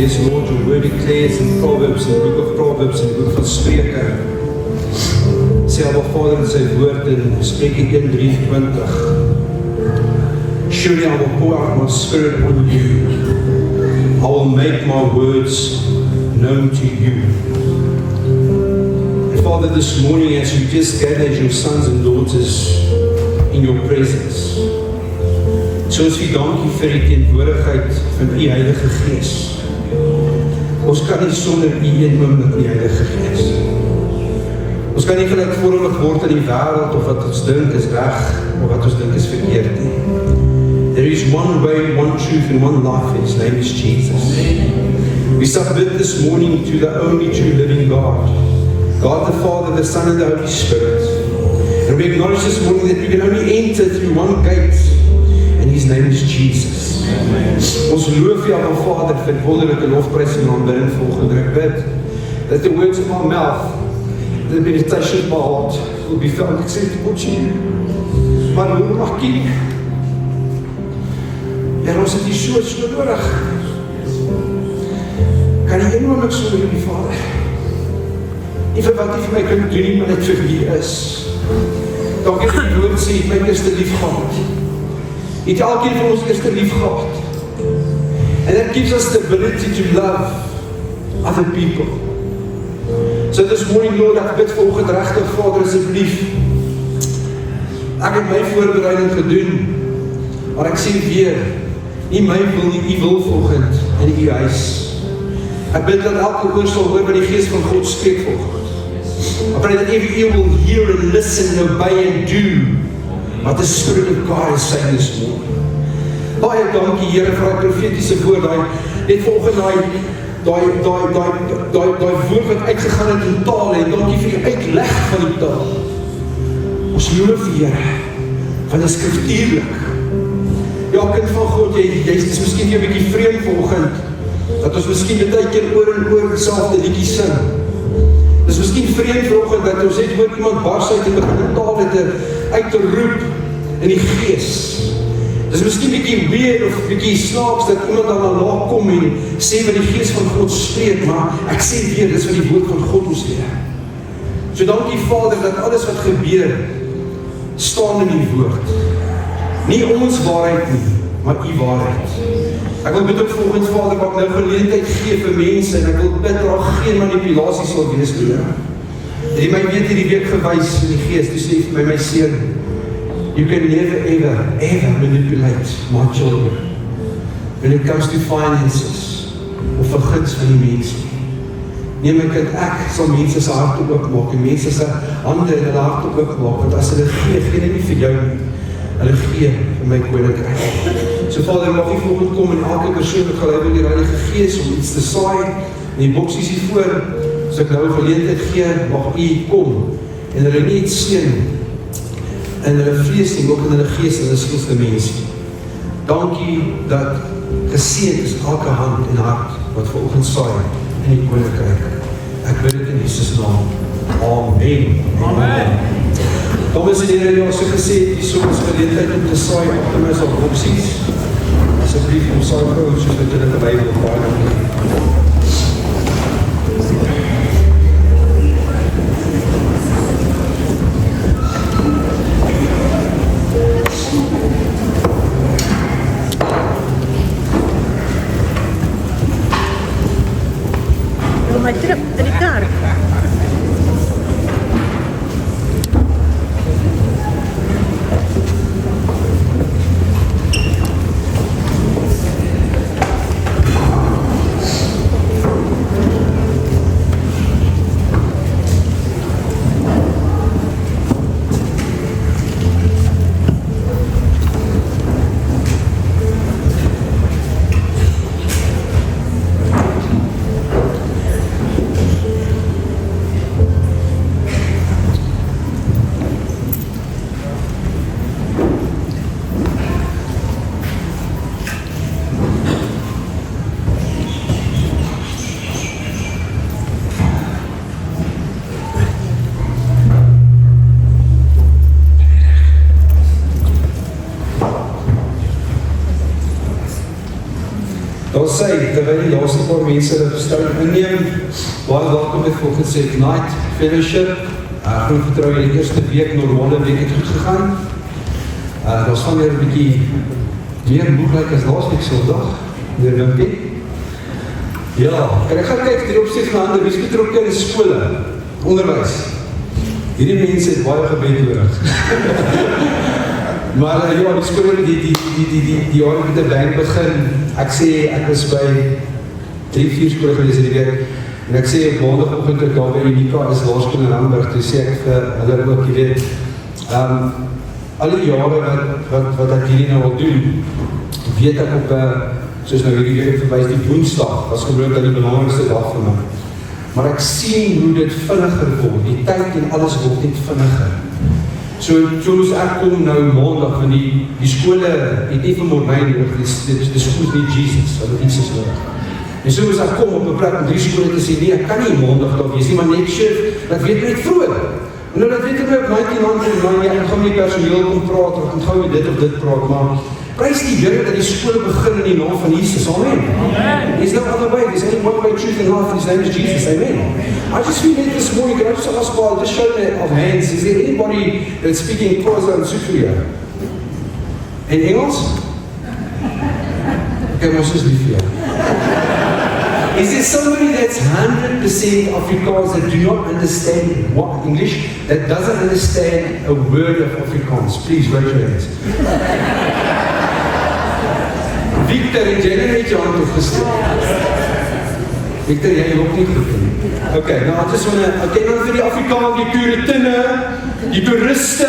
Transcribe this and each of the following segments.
Yes, Lord, your word declares in Proverbs, in the book of Proverbs, in the book van Spreuke, sê Abba Vader in sy woord in Spreuke 1:23, surely I will pour out my spirit on you. I will make my words known to you. And Father, this morning as we just gathered your sons and daughters in your presence, so ons vir dankie vir die teenwoordigheid van u Heilige Gees. Ons kan nie sonder u een oomblik die Heilige Gees. Ons kan nie gelykvormig word in die wêreld of wat ons dink is reg of wat ons dink is verkeerd nie. There is one way, one truth and one life, and his name is Jesus. We submit this morning to the only true living God, God the Father, the Son and the Holy Spirit. And we acknowledge this morning that we can only enter through one gate, and his name is Jesus. Amen. Ons loof jou, our Vader, vir wonderlike lofprys en aanbidding volgende. Ek bid that the words of my mouth, the meditation of my heart will be found acceptable to you. Maar hoe mag ek? Ja, ons het hier so nodig. Kan jy een oomblik so doen, die Vader? Nie vir wat jy vir my kan doen nie, maar net vir wie jy is. Dankie vir die woord sê, my eerste lief gehad. Jy het elkeen van ons eerste lief gehad. And that gives us the ability to love other people. So this morning, Lord, ek bid volgende regtig, Vader, asseblief. Ek het my voorbereiding gedoen, maar ek sê weer, nie my wil nie, u wil volgend in u huis. Ek bid dat elke oor sal hoor wat die Gees van God spreek volgend. I pray that every ear will hear and listen and obey and do what the Spirit of God is saying this morning. Baie dankie, Here, vir die profetiese woord, net volgende daai woord wat uitgegaan het in taal, en dankie vir die uitleg van die taal. Ons loof, Here, want dit is skriftuurlik. Ja, kind van God, jy is miskien nie 'n bietjie vreemd vanoggend, dat ons miskien baie keer oor en oor dieselfde liedjie sing. Dis miskien vreemd vanoggend dat ons net hoor iemand bars uit en begin 'n taal uit te roep in die Gees. Dis miskien bietjie weird of bietjie snaaks dat iemand dan na kom en sê wat die Gees van God spreek, maar ek sê weer, dis wat die woord van God ons leer. So dankie Vader dat alles wat gebeur staan in die woord. Nie ons waarheid nie, maar u waarheid. Ek wil bid ook volgens Vader, wat nou geleentheid gee vir mense, en ek wil bid dat daar geen manipulasie sal wees nie. En jy my weet hierdie week gewys in die Gees, toe sê vir my seun, you can never ever manipulate my children when it comes to finances of vir guns van die mense. Nee my kind, ek sal mense se harte oopmaak en mense se hande en hulle harte oopmaak, want as hulle gee hulle nie vir jou nie, hulle gee vir my koninkryk. So Vader, mag u volgende kom en elke persoon wat gelei wil die Heilige Gees om iets te saai, en die boksies hiervoor, as ek nou 'n geleentheid gee, mag u kom en hulle nie iets seën in hulle vlees nie, ook in hulle gees en hulle sielsdimensie. Dankie dat geseën is elke hand en hart wat vanoggend saai in die koninkryk. Ek bid dit in Jesus naam. Amen. Amen. Dames en here, jy het so gesê, die soms geleentheid om te saai optimis op opsies. Asseblief om saai vrou, soos wat julle in die Bybel baie dankie. My trip in die kar. Daar sê, terwyl die laaste paar mense hulle verstaan inneem, baie welkom het volgens sê Night Fellowship. Groot vertrouw in die eerste week, normale week het goed gegaan. Daar is van weer 'n bietjie meer moeilik as laas week Sondag, meneer Wimpie. Ja, kan ek gaan kyk ten opsigte van ander, wie is betrokke in skole, onderwys. Hierdie mense het baie gebed nodig. Maar ja, die skole die jaar met 'n bang begin. Ek sê, ek was by 3-4 skole gewees in die week. En ek sê, op maandagoggend toe daar by Unika is laerskool in Randburg, toe sê ek vir hulle ook, jy weet, al die jare wat ek hierdie nou al doen, weet ek op, soos nou hierdie week verwys, die Woensdag, was gewoonlik die belangrikste dag vir my. Maar ek sien hoe dit vinniger word, die tyd en alles word net vinniger. Soos ek kom nou maandag, want die skole het nie vir Mormyn nodig, die skool is nie Jesus, wat het iets is nodig. En soos ek kom op 'n plek met 3 skole te sê, nee, ek kan nie maandag daar wees nie, maar net shift, dat weet net vroeg. En nou dat weet ek nou op 19 ek gaan met die personeel kom praat, of ek gaan met dit of dit praat, maar prys die Here dat die skole begin in die naam van Jesus, amen. There's no other way, there's only one way, truth and life, and his name is Jesus, amen. I just feel like this morning, can I just ask Paul, just show me of hands, is there anybody that's speaking Xhosa and Sotho? In Engels? Okay, ons is lief vir jou. Is there somebody that's 100% Afrikaans that do not understand what English, that doesn't understand a word of Afrikaans? Please raise your hands. Victor, het jy net jou hand opgestel? Victor, jy ook nie goed nie. Okay, nou I just wanna, okay, nou vir die Afrikaan, die Puritine, die puriste,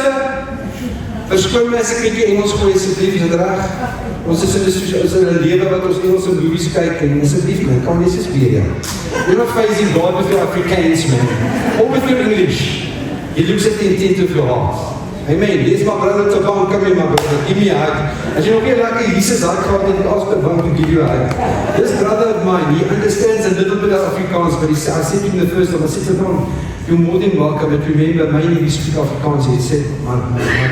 verskoon my as ek net die Engels gooi, asseblief, is dit reg? Ons is in 'n lewe wat ons Engelse movies kyk, en asseblief, man, kan wees as weer, ja. You're not facing God with your Afrikaans, man, or with your English. He looks at the intent of your heart. Amen. Dis my brother to bank, come here, my brother, give me a hug. As you know, like Jesus hug gehad het, ask the bank to give you a hug. This brother of mine, he understands a little bit of Afrikaans, but I said to him the first time, I said to him, you're more than welcome, but remember, my name is speak Afrikaans. He said, my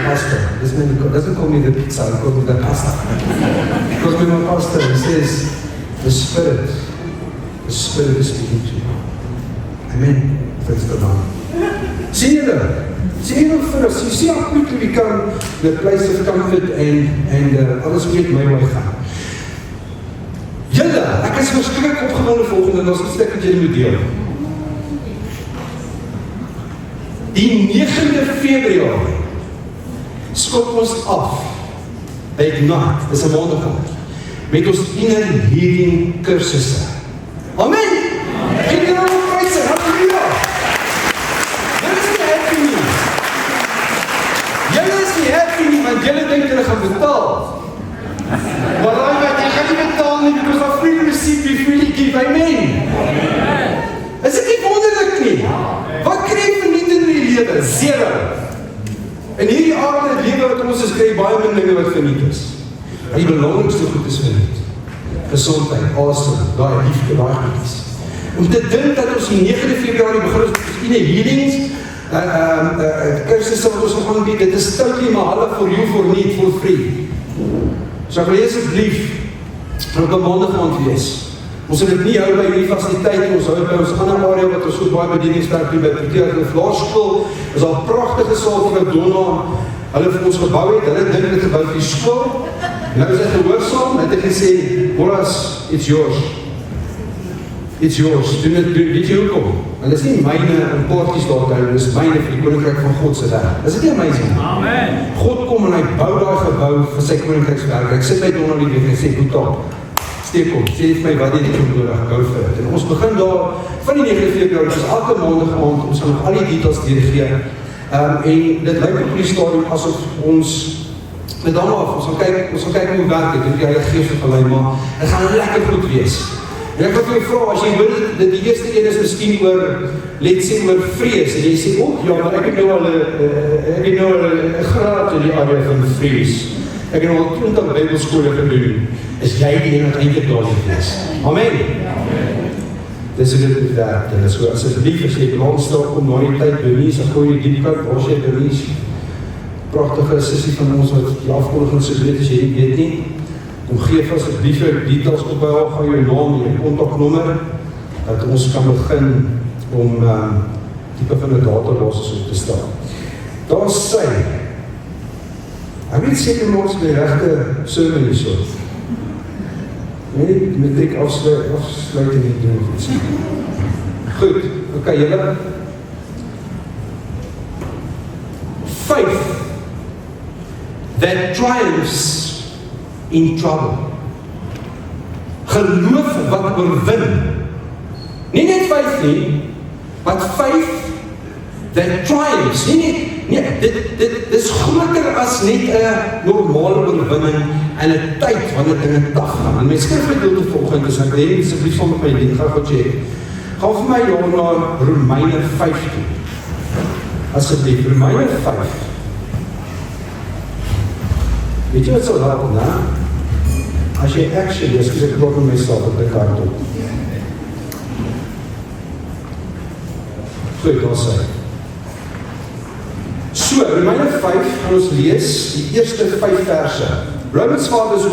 pastor, this man doesn't call me the pizza, he calls me the pastor. He calls me my pastor, he says, the Spirit is speaking to you. Amen. Thanks to God. Sien julle? Sien julle vir us? You see how quickly we come to the place of comfort and alles weet my hoe gaan. Julle, ek is verskrik opgewonde volgende, en ons stuk wat julle moet deel. Die 9de Februarie skop ons af by Ignite, dis 'n maandag, met ons inner healing kursusse. Amen! Geef julle nog pryse, halleluja! Julle is nie happy nie. Julle is nie happy nie, want julle dink julle gaan betaal. Maar raai wat, jy gaan nie betaal nie, because of freely receive, we freely give, amen! Is dit nie wonderlik nie? Wat kry jy vernietig in die lewe? Zero. In hierdie aarde lewe wat ons is, kry jy baie min dinge wat vernietig is. En die belangrikste goed is vernietig. Gesondheid, asem, daai liefde, daai goedjies. Om te dink dat ons die 9de Februarie begin is, ons in die healings, kursusse wat ons nog aanbied, dit is totally mahal for you, for need, for free. So ek wil asseblief, vir op 'n maandag aand wees. Ons het dit nie hou by hierdie fasiliteite, ons hou by ons ander area wat ons goed baie bedieningswerk doen by Pretoria Laerskool. Is al pragtige saal wat Donna hulle vir ons gebou het. Hulle dink dit gebou vir die skool. Nou is dit gehoorsaam, het hy gesê, Boras, it's yours. It's yours. Doen dit, weet jy hoekom? En dis nie myne en paartjies daar te hou, dis myne vir die koninkryk van God se werk. Is dit nie amazing? Amen. God kom en hy bou daai gebou vir sy koninkrykswerk. Ek sit by Donna die week en sê, goed op. Steek op, sê vir my wat jy nodig, gou vir dit. En ons begin daar van die 9de Februarie, dus elke maandag aand, ons gaan nog al die details deurgee. En dit lyk op die stadium asof ons met dan af, ons gaan kyk hoe werk dit, die Heilige Gees het gelei, maar het gaan lekker goed wees. En ek wil vir jou vra, as jy wil, die eerste een is miskien oor, let's say oor vrees, en jy sê, ja, maar ek het nou al 'n graad in die area van vrees. Ek het al 20 Bybelskole gedoen. Is jy die een wat eintlik daar is? Amen. Dis dit werk. En so asseblief as jy belangstel om na die tyd Bernice, dan gooi jy die kant, waar jy Bernice. Pragtige sessie van ons wat die afkondiging so breed as jy weet nie. Geef asseblief jou details op by haar, gaan jou naam, jou kontaknommer, dat ons kan begin om tipe van 'n databasis op te stel. Daar sê, ek weet seker maar ons die regte server hier so. Nee, matriek afsluit en nie doen of iets. Goed, okay, julle. Faith that triumphs in trouble. Geloof wat oorwin. Nie net faith nie, but faith that triumphs. Dit is groter as net 'n normale oorwinning in 'n tyd wanneer dinge taaf gaan. En my skrifgedeelte vanoggend is ek wil asseblief saam met my dien, gaan gou check. Gaan vir my jaar na Romeine 15. Asseblief, Romeine 5. Weet jy wat sal help, né? As jy actually, as ek klop in myself op die kaart op. Goed, daar sê. So, Romeine 5 gaan ons lees die eerste 5 verse. Romans 5 is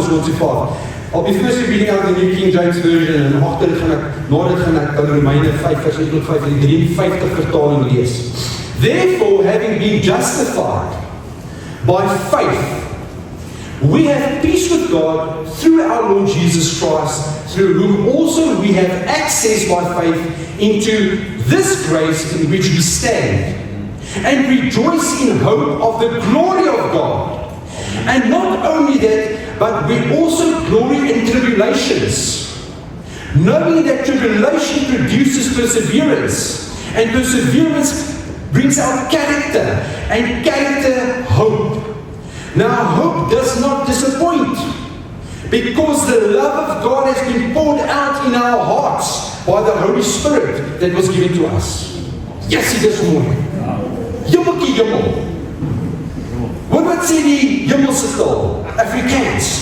ons die Vader. I'll be first reading out the New King James Version en na dit gaan ek Romeine 5 vers 1 tot 5 in die 53 vertaling lees. Therefore, having been justified by faith, we have peace with God through our Lord Jesus Christ, through whom also we have access by faith into this grace in which we stand, and rejoice in hope of the glory of God. And not only that, but we also glory in tribulations, knowing that tribulation produces perseverance, and perseverance brings out character, and character hope. Now hope does not disappoint, because the love of God has been poured out in our hearts by the Holy Spirit that was given to us. Yes, dit is mooi. Jimmelkie jimmel. Hoor wat sê die jimmelse taal? Afrikaans.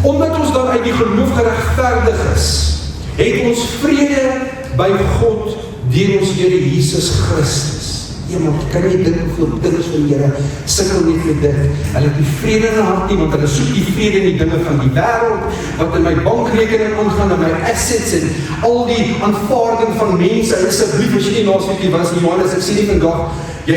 Omdat ons dan uit die geloof geregverdig is, het ons vrede by God deur ons Here Jesus Christus. Iemand kan nie dink hoeveel kinders van die Here sukkel net met dit. Hulle het die vrede in hulle hart nie, want hulle soek die vrede in die dinge van die wêreld, wat in my bankrekening aangaan, in my assets en al die aanvaarding van mense. Asseblief, as jy nie laasweek nie was nie, Johannes, ek sê nie vandag, jy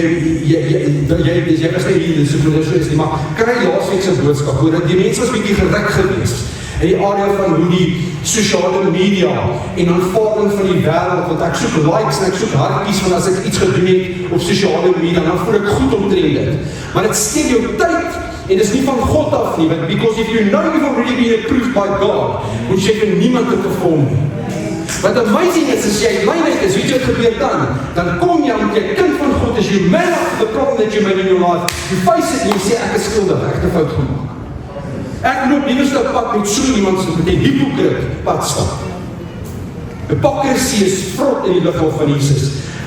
was nie hier, so is nie, maar kry laasweek se boodskap, hoor, dat die mense was bietjie geruk gewees in die area van hoe die sosiale media en aanvaarding van die wêreld, want ek soek likes en ek soek hartjies van as ek iets gedoen het op sosiale media, dan voel ek goed omtrent dit. Maar dit steel jou tyd en dit is nie van God af nie, because if you know you've already been approved by God, moet jy vir niemand te perform nie. Wat amazing is, as jy lynig is, weet jy wat gebeur dan kom jy met jy kind van God, as jy man of the problem that you made in your life, you face it en jy sê, ek is skuldig, ek het 'n fout gemaak. Ek loop nie eens op pad met so iemand met 'n hypocriet pad stap. Hypocrisie is vrot in die liggaam van Jesus.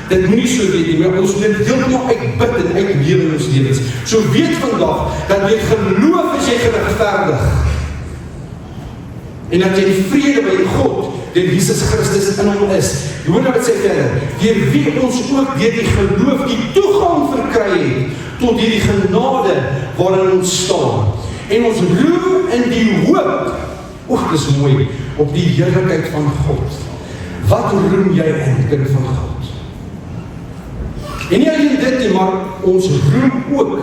Dit moet nie so weet nie, maar ons moet dit heeltemal uitbid en uitleef in ons lewens. So weet vandag, dat jy geloof is jy geregverdig. En dat jy die vrede by God, deur Jesus Christus in hom is. Jy hoor wat sê verder, deur wie ons ook deur die geloof die toegang verkry het, tot hierdie genade waarin ons staan. En ons roem in die hoop, dis mooi, op die heerlikheid van God. Wat roem jy in, kind van God? En nie alleen dit nie, maar ons roem ook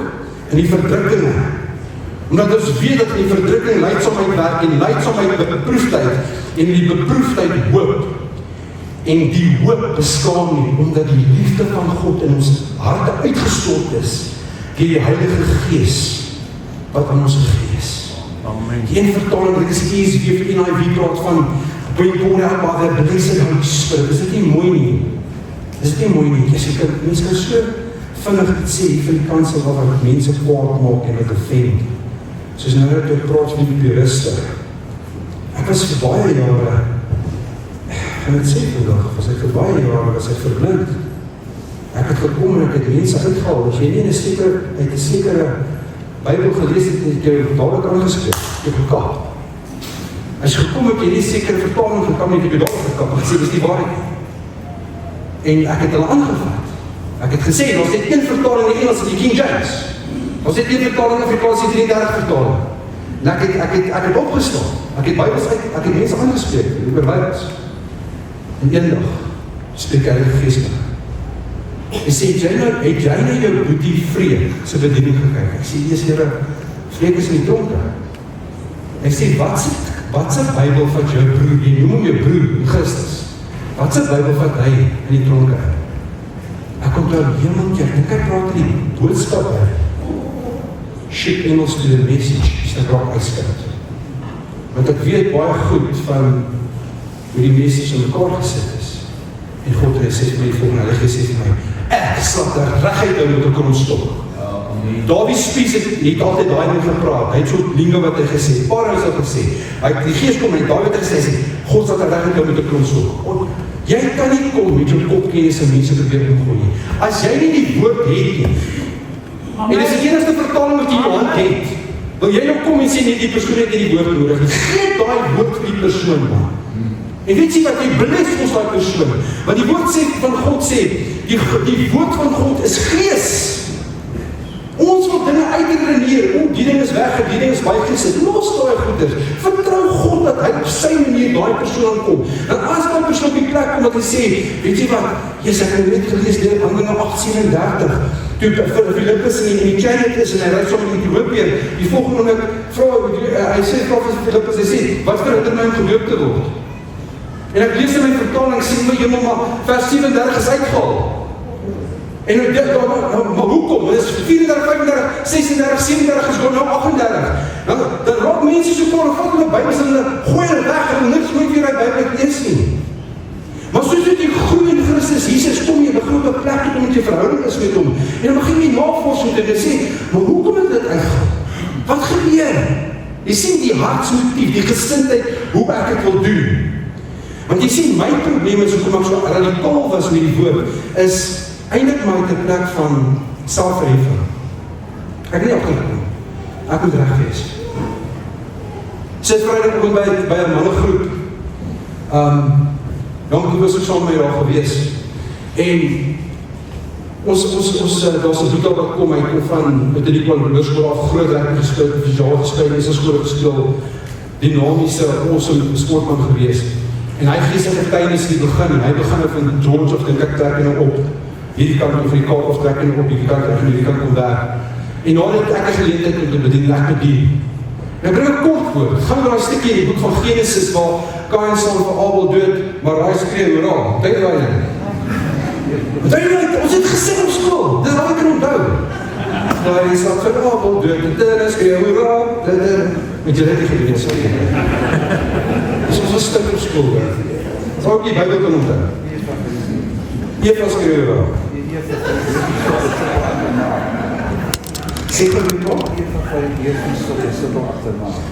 in die verdrukkinge. Omdat ons weet dat die verdrukking lydsaamheid werk en lydsaamheid beproefdheid en die beproefdheid hoop. En die hoop beskaam nie, omdat die liefde van God in ons harte uitgestort is, deur die Heilige Gees wat aan ons gegee is. Amen. Die een vertaling, dit is ESV of NIV praat van being poured out by the blessed Holy Spirit. Is dit nie mooi nie? Is dit nie mooi nie? Mense kan so vinnig dit sê, vir die kansel wat mense kwaad maak en het offend. Soos nou dat ek praat van die puriste. Ek was vir baie jare, gaan het sê vandag, was ek vir baie jare, was ek verblind. Ek het gekom en ek het mense uitgehaal, as jy nie uit 'n sekere Bybel gelees het, het jy dadelijk aangespreek, jy gekap. As jy gekom het, jy nie sekere vertaling gekap, nie het jy dadelijk gekap, ek sê, dis nie waarheid. En ek het hulle aangevat. Ek het gesê, ons het een vertaling in die Engels, die King James. Ons het een vertaling Afrikaans, 33 vertaling. En ek het opgestaan. Ek het Bybels uit, ek het mense aangespreek, oor Bybels. En eendag spreek Heilige Gees my. En sê, het jy na jou boetie Vreek sy bediening gekyk? Ek sê, eers Here, Vreek is in die tronk. Ek sê, wat se Bybel vat jou broer? Jy noem hom jou broer, Christus. Wat se Bybel vat hy in die tronk? Ek kom daar hemeltjie, ek dink hy praat in die boodskap uit. Ship Engels to the message, is dat raak uitskrift. Want ek weet baie goed van hoe die message in mekaar gesit is. En God sê vir my die volgende, Heilige Gees sê vir my, ek sal daar reguit hou met 'n kronstok. Dawie Spies het altyd daai ding gepraat. Hy het so linge wat hy gesê, Paulus het gesê. Die Gees kom en Dawie het gesê, God sal daar reguit hou met 'n kronstok. Jy kan nie kom met jou kopkennis en mense probeer omgooi. As jy nie die woord het nie, en dis die enigste vertaling wat jy in jou hand het, wil jy nou kom en sê, nee, die persoon het nie die woord nodig. Gee daai woord vir die persoon, man. En weet jy wat, jy bless ons daai persoon. Want die woord sê, van God sê, die woord van God is gees. Ons wil dinge uitredeneer, die ding is weg, die ding is bygesit. Los daai goeders. Vertrou God dat hy op sy manier daai persoon aankom. En as daai persoon op die plek kom wat hy sê, weet jy wat, jy sê, ek het net gelees deur Handelinge 8:37. Toe Filippus in die chariot is en hy ry saam met die Ethiopiër, die volgende hy sê vir Filippus, hy sê, wat verhinder my om gedoop te word? En ek lees in my vertaling, sê my jemel, maar vers 37 is uitgehaal. En maar hoekom? Dit is 34, 35, 36, 37 is gewoon nou 38. Dan raak mense so voor, vat hulle Bybels en hulle gooi hulle weg, en niks nooit weer uit Bybel lees nie. Maar soos jy groei in Christus Jesus, kom jy begin op 'n plek toe met jy verhouding is met hom. En dan begin jy navorsing doen en sê, maar hoekom het dit uitgegaan? Wat gebeur? Jy sien die hartsmotief, die gesindheid, hoe ek dit wil doen. Want jy sien, my probleem is, hoekom ek so radikaal was met die woord, is eintlik maar uit 'n plek van selfverheffing. Ek nie opgekom. Ek moet reg wees. Sit Vrydag kom by 'n mannegroep. Dan was ek saam met jou gewees. En ons daar's 'n boetie wat kom, hy kom van met die Hoërskool af, groot rugby gespeel, provinsiaal gespeel, is 'n skool gespeel, dynamiese, awesome sportman gewees. En hy gee sy getuienis in die begin, en hy begin van George of dink ek trek en op. Hierdie kant of die Kaap of trek en op, hierdie kant en hierdie kant kom daar. En nadat ek 'n geleentheid om te bedien, ek bedien. Nou bring ek kort woord. Gaan oor daai stukkie in die boek van Genesis waar Kain saam vir Abel dood, maar raai skree hoera. Dink jy daai ding? Ons het gesê op skool. Dis wat ek kan onthou. Daai is wat vir Abel dood, en skree hoera. Met jy dit gedoen, sorry. Dis ons was stuk op skool. Sou ek die Bybel kan onthou? Eva skree hoera. Sê vir my kom.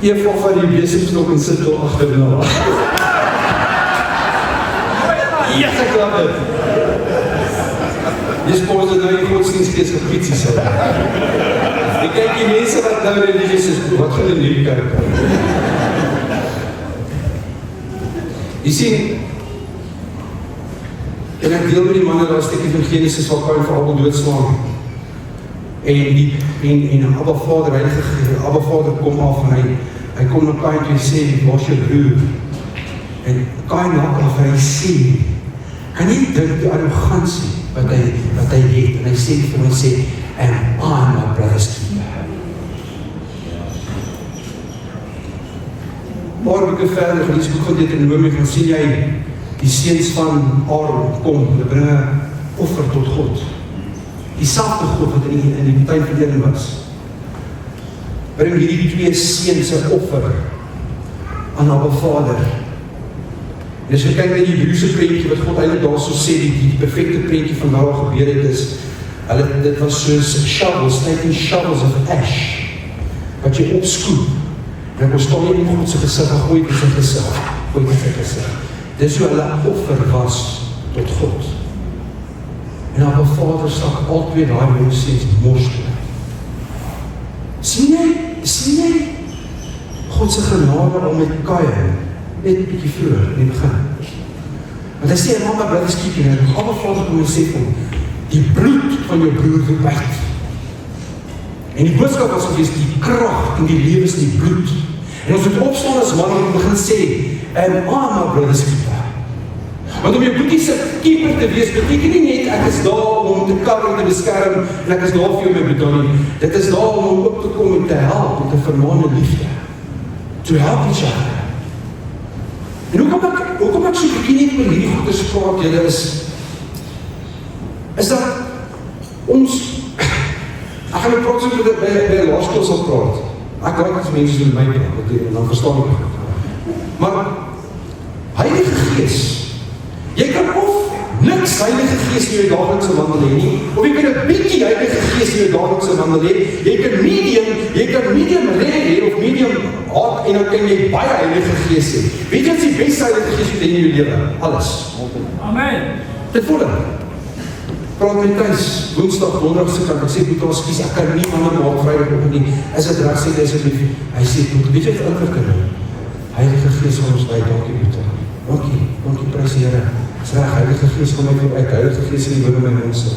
Eva van die besemstok en sit al agterna. Ja, ek klap dit. Dis pos dat nou die godsdienstgees gefietsie sit. Ek kyk die mense wat nou religieus is, wat gaan in die kerk? Jy sien, en ek deel met die manne daar stukkie van Genesis waar Kain vir Abel doodslaan. En Abba Vader, Heilige Abba Vader kom af en hy kom na Kain toe en sê, waar is jou broer? En Kain maak af en hy sê, kan nie dink die arrogantie wat hy het, en hy sê vir my sê, and I'm my brother's keeper. Paar boeke verder, van die boek van Deuteronomium, gaan sien jy die seuns van Aaron kom, hulle bring 'n offer tot God. Dieselfde God wat in die tuin van Eden was. Bring hierdie twee seuns se offer aan Abba Vader. En as jy kyk na die Hebreëse prentjie wat God eintlik daar so sê, die perfekte prentjie van wat daar gebeur het is, dit was soos shovels, taking shovels of ash, wat jy opskoep. En dan staan jy in God se gesig, gooi dit in sy gesig, gooi dit in sy gesig. Dis hoe hulle offer was tot God. En Abba Vader stak al twee daai mens mors toe. Sien jy? God se genade om met Kain, net 'n bietjie vroeër in die begin. Want hy sê, "Mama, brothers keep you." Abba Vader kom en sê vir hom, "Die bloed van jou broer wil byt." En die boodskap was gewees, die krag en die lewe is in die bloed. En ons moet opstaan as man en begin sê, my brothers keeper. Want om jou boetie se keeper te wees, beteken nie net, ek is daar om te cover en te beskerm, en ek is daar vir jou my bedoeling. Dit is daar om op te kom en te help, met 'n vermaande liefde. To help each other. En hoekom ek so bietjie net met hierdie goeders praat, julle is dat ons, ek gaan praat so by laerskool sal praat. Ek raak as mense met my praat, en dan verstaan ek. Maar, Heilige Gees, jy kan of niks Heilige Gees in jou daaglikse wandel hê nie, of jy kan 'n bietjie Heilige Gees in jou daaglikse wandel hê, jy kan medium reg hê, of medium hard, en dan kan jy baie Heilige Gees hê. Weet jy wat die beste Heilige Gees wat in jou lewe? Alles. Amen. Dit voel ek. Praat my thuis, woensdag, donderdag se kant, ek sê, Boeta, skies, ek kan nie ander maak Vrydag op nie, is dit reg, sê, asseblief. Hy sê, weet jy wat ingekinde? Heilige Gees van ons by, dankie Boeta. Dankie, prys die Here. Dis reg, Heilige Gees kom my uit, Heilige Gees in die binne my mense.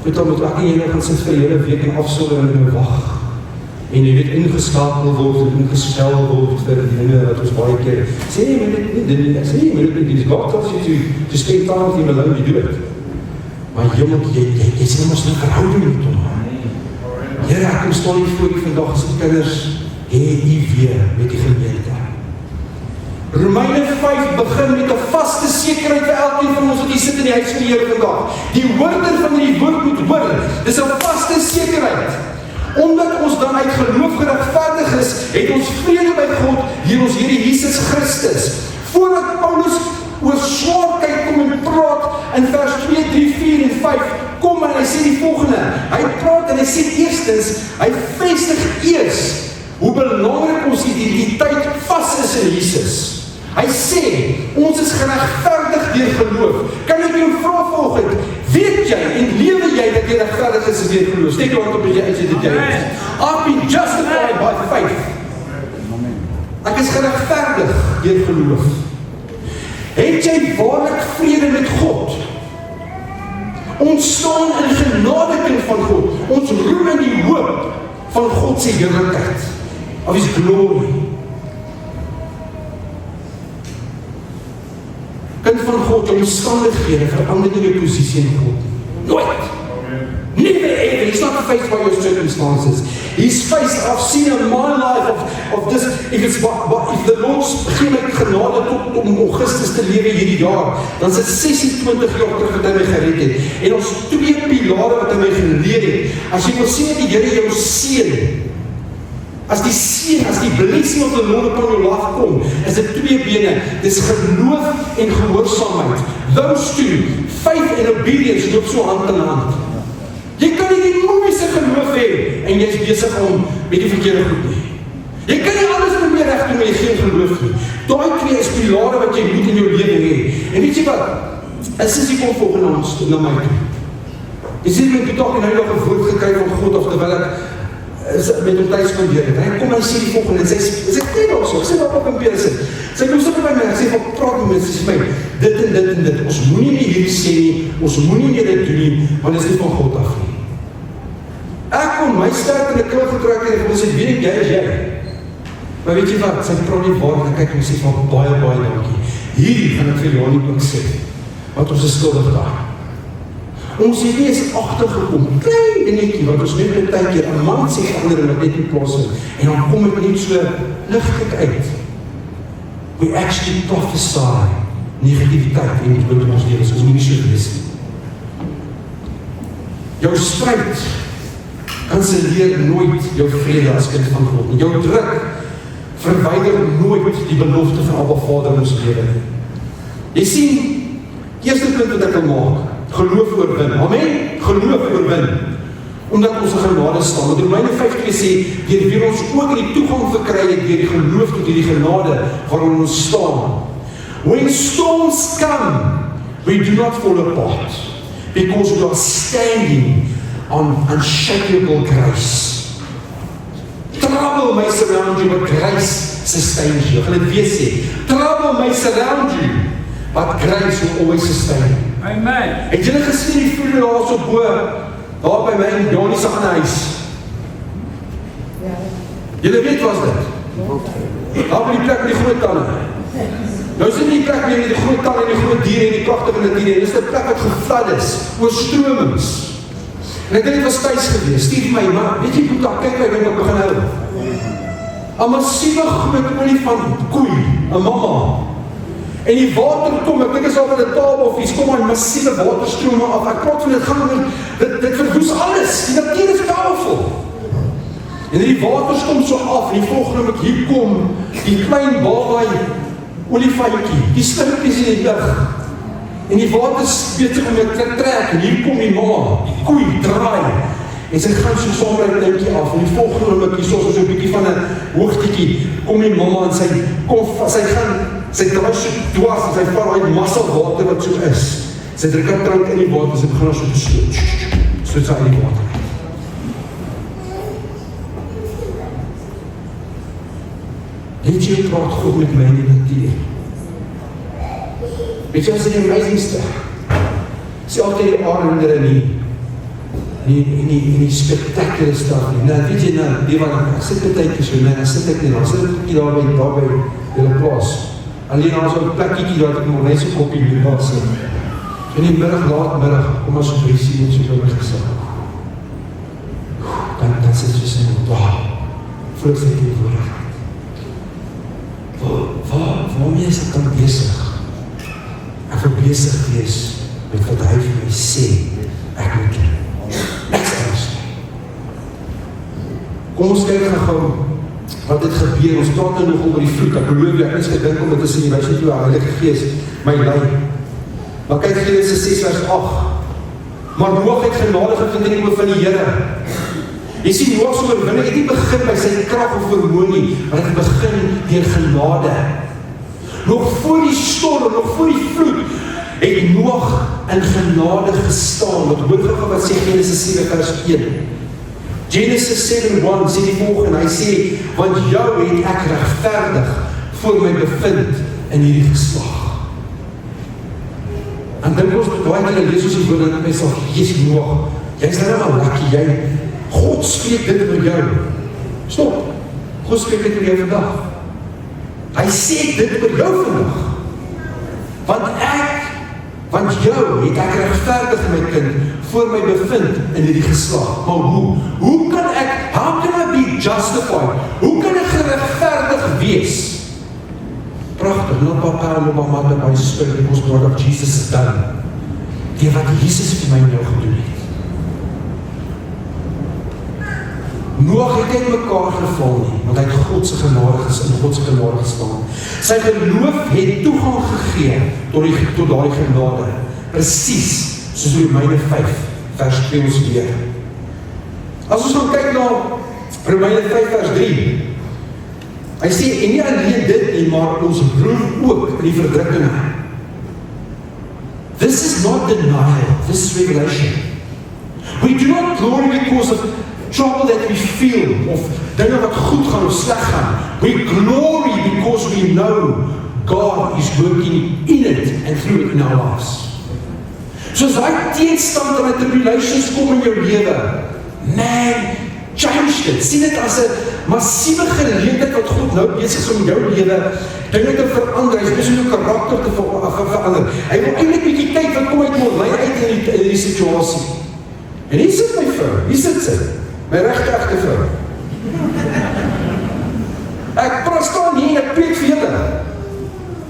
Boeta, moet ek en jy nou gaan sit vir die hele week en afsonder en wag. En jy weet, ingeskakel word, ingestel word vir die dinge wat ons baie keer, sê jy moet dit nie, God tells you to spend time with him alone, you do it. Maar jy sê ons nie verhouding met hom. Here, ek kom staan hier voor u vandag as die kinders, u weer met die gemeente. Romeine 5 begin met 'n vaste sekerheid vir elkeen van ons wat hier sit in die huis van die Here vandag. Die hoorder van die woord moet hoor. Dis 'n vaste sekerheid. Omdat ons dan uit geloof geregverdig is, het ons vrede by God deur ons Here Jesus Christus. Voordat Paulus oor swaarheid kom en praat in vers 2, 3, 4 en 5, kom en hy sê die volgende. Hy praat en hy sê eerstens, hy vestig eers hoe belangrik ons identiteit vas is in Jesus. Hy sê, ons is geregverdig deur geloof. Kan ek jou vra volgende, weet jy en lewe jy dat jy regverdig is deur geloof? Steek jou hand op as jy uitsit dat jy is. I've been justified by faith. Ek is geregverdig deur geloof. Het jy waarlik vrede met God? Ons staan in genade van God. Ons roem in die hoop van God se heerlikheid. Of his glory. Kind van God, jou omstandighede verander nie jou posisie in God. Nooit. Never ever. He's not faced by your circumstances. He's faced, I've seen in my life of this, if the Lord gee my genade tot om Augustus te lewe hierdie jaar, dan is dit 26 jaar terug wat hy my gered het. En ons 2 pilare wat hy my geleer het. As jy wil sien dat die Here jou seën, as die blessing of the Lord upon your life kom, is dit 2 bene, dis geloof en gehoorsaamheid. Those two, faith and obedience, loop so hand in hand. Jy kan nie die mooiste geloof hê, en jy is besig om met die verkeerde goed nie. Jy kan nie alles probeer reg doen, maar jy geen geloof nie. Daai 2 is pilare wat jy moet in jou lewe hê. En weet jy wat? En Sissie kom volgende na my toe. Jy sê my betok en hy nog 'n woord gekry van God, of terwyl ek met hom tyd spandeer het. Hy kom en sê die volgende, en sy kyk also, ek sê wat op computer sit. Sy kom sit by my, ek sê, wat praat die mens, sê my, dit en dit en dit, ons moenie nie hierdie sê nie, ons moenie nie dit doen nie, want dit is nie van God af nie. Ek kon my sterk in die kil getrek en ek sê, weet ek, jy is jy. Maar weet jy wat, sy praat nie waar, en ek kyk en sê, van baie dankie. Hierdie gaan ek vir jou nie ook sê, want ons is skuldig daar. Ons het nie eens agtergekom, klein dingetjie, wat ons net met tydjie, 'n man sê ander wat net nie plos is, en dan kom ek net so ligtig uit. We actually prophesy negativiteit en ons binne ons lewens, ons moet nie so wees nie. Jou stryd kanselleer nooit jou vrede as kind van God. En jou druk verwyder nooit die belofte van Abba Vader in ons lewe. Jy sien, eerste punt wat ek wil maak, geloof oorwin. Amen? Geloof oorwin. Omdat ons in genade staan. Want Romeine 5:2 sê, deur wie ons ook die toegang verkry het deur die geloof tot hierdie genade waarin ons staan. When storms come, we do not fall apart, because we are standing on unshakable grace. Trouble may surround you, but grace sustains you. Ek gaan dit weer sê. Trouble may surround you, but grace will always sustain you. Amen. Het julle gesien die vloede daar so bo, daar by my in Donnie se ander huis? Julle weet wat is dit? Daar by die plek met die groot tande. Nou is dit nie die plek meer met die groot tande en die groot diere en die pragtige natuur, dit is die plek wat gevlad is, oorstromings. En ek dink dit was thuis gewees, Steve my, maar weet jy, Boeta, kyk my ding wat begin hou. 'n massiewe groot olifant koei, 'n mamma. En die water kom, ek dink is al met 'n taalbofies, kom aan massiewe waterstrome af. Ek praat van dit gaan oor, dit verwoes alles. Die natuur is powerful. En die water kom so af, en die volgende oomblik hier kom die klein babai olifantjie, die slimpies in die lug. En die water is beter om dit te trek, en hier kom die mamma, die koei draai. En sy gaan so saam met die tintjie af, en die volgende oomblik hier soos 'n bietjie van 'n hoogtetjie, kom die mamma en sy draai so dwars, en sy vat daai massa water wat so is. Sy druk 'n drank in die water, en sy begin haar so te sloot. Sloot sy in die water. Weet jy, praat God met my in die natuur. Weet jy, as die amazingste, sê altyd die aarde in die spectacular stuff nie. Nou, weet jy nou, die wat ek sit met tydjie so, dan sit ek nie, dan sit ek daar by die plaas. Alleen daar is een plekkie dat ek nog net so koppie moet daar sit. In die laatmiddag, kom as so briesie en so by my gesit. Dan sit jy sê, wauw, voel ek sy die woordigheid. Waarmee is ek dan bezig? Ek wil bezig wees met wat hy vir my sê, ek moet doen. Niks anders. Kom ons kyk gou wat dit gebeur, ons praat nou nog oor die vloed, ek beloof jy, ek is gedink om dit te sê, wys net hoe die Heilige Gees my lei. Maar kyk Genesis 6 vers 8, maar Noag het genade gevind oor van die Here. Jy sien, Noag se oorwinning het nie begin by sy krag of vermoë nie, maar het begin deur genade. Nog voor die storm, nog voor die vloed, het Noag in genade gestaan. Wat hoor gou wat sê Genesis 7 vers 1. Genesis 7:1 sê die volgende, hy sê, want jou het ek regverdig voor my bevind in hierdie geslag. En dink ons met baie keer lees ons die woorde en sê, Jesus Noag, jy is nou maar lucky, God spreek dit oor jou. Stop. God spreek dit oor jou vandag. Hy sê dit oor jou vandag. Want jou het ek regverdig my kind voor my bevind in hierdie geslag. Maar hoe? Hoe kan ek, how can I be justified? Hoe kan ek geregverdig wees? Prachtig, no papa en no mama by my spirit, because God of Jesus is done. Die wat Jesus vir my en jou gedoen het. Noag het uit mekaar geval nie, want hy het God se genade gestaan. Sy geloof het toegang gegee tot daai genade. Presies, soos Romeine 5, vers 2 ons leer. As ons gaan kyk na Romeine 5 vers 3, hy sê, en nie alleen dit nie, maar ons roem ook in die verdrukkinge. This is not denial, this is revelation. We do not glory because of trouble that we feel, of dinge wat goed gaan of sleg gaan. We glory because we know God is working in it and through it in our lives. So as hy teenstand en tribulations kom in jou lewe, man, change dit. Sien dit as 'n massiewe geleentheid wat God nou besig is om jou lewe dinge te verander. Hy is besig om jou karakter te verander. Hy wil eintlik bietjie kyk wat kom uit my uit in die situasie. En hier sit my vrou, hier sit sy. My regte vrou. Ek staan hier en ek preek vir julle.